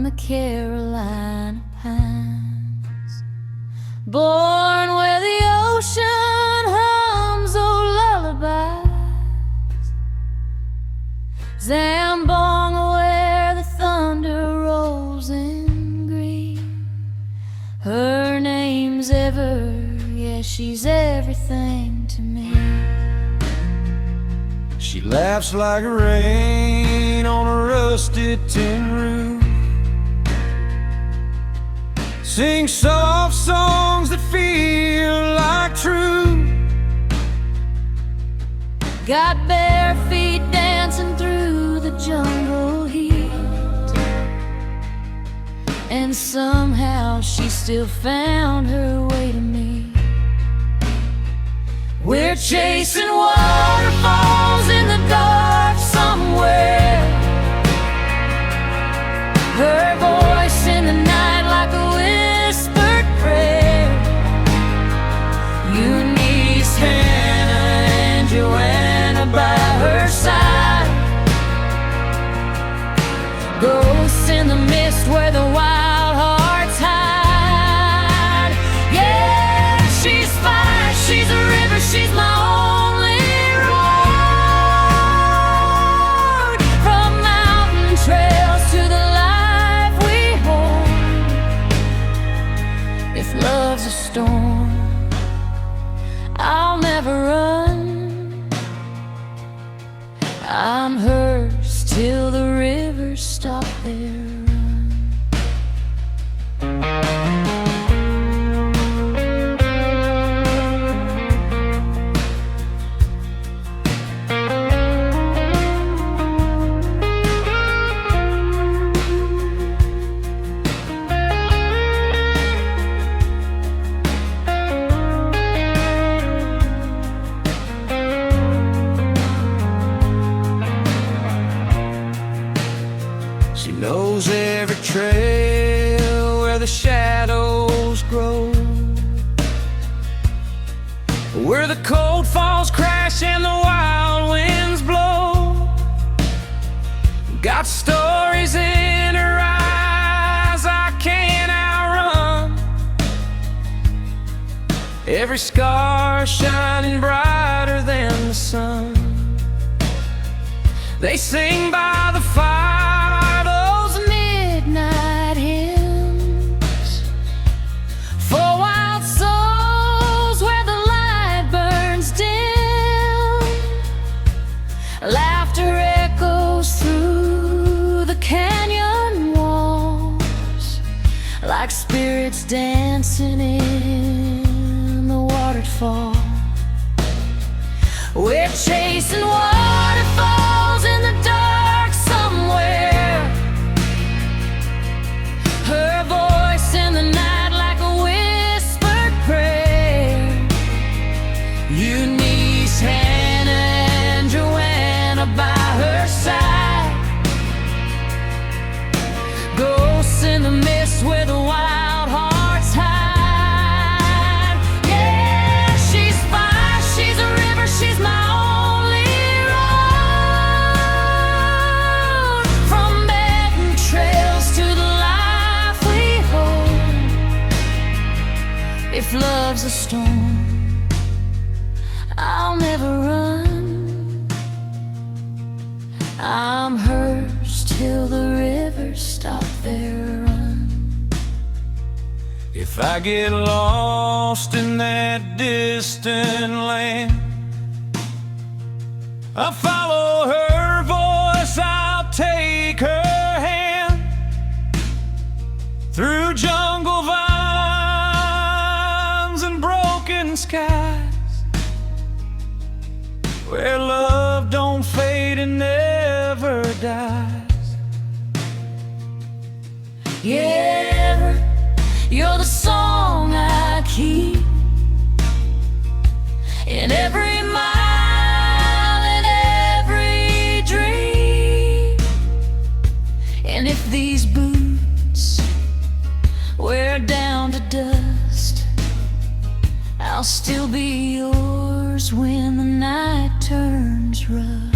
the Carolina pines, born where the ocean hums old lullabies, Zambonga where the thunder rolls in green. Her name's Ever, yeah, she's everything to me. She laughs like rain on a rusted tin roof, sings soft songs that feel like truth. Got bare feet dancing through the jungle heat, and somehow she still found her way to me. We're chasing waterfalls in the dark somewhere, her voice in the night like a whispered prayer. Eunice, Hannah, and Joanna by her side, ghosts in the mist where the wild hearts hide. Yeah, she's fire, she's a river, she's my only road. From mountain trails to the life we hold. If love's a storm, I'll never run. I'm hers till the rivers stop their run. She knows every trail where the shadows grow, where the cold falls crash and the wild winds blow. Got stories in her eyes I can't outrun, every scar shining brighter than the sun. They sing by the fire those midnight hymns for wild souls where the light burns dim. Laughter echoes through the canyon walls like spirits dancing in the waterfall. We're chasing waterfalls in the dark somewhere, her voice in the night like a whispered prayer. Eunice, Hannah, and Joanna by her side, ghosts in the mist where the wild hearts hide. Yeah, she's fire, she's a river, she's my only road. From mountain trails to the life we hold. If love's a storm, I'll never run. I'm hers till the rivers stop their run. If I get lost in that distant land, I'll follow her voice, I'll take her hand through jungle vines and broken skies, where love don't fade and never dies. Yeah, you're the song I keep in every mile, in every dream. And if these boots wear down to dust, I'll still be yours when the night turns rough.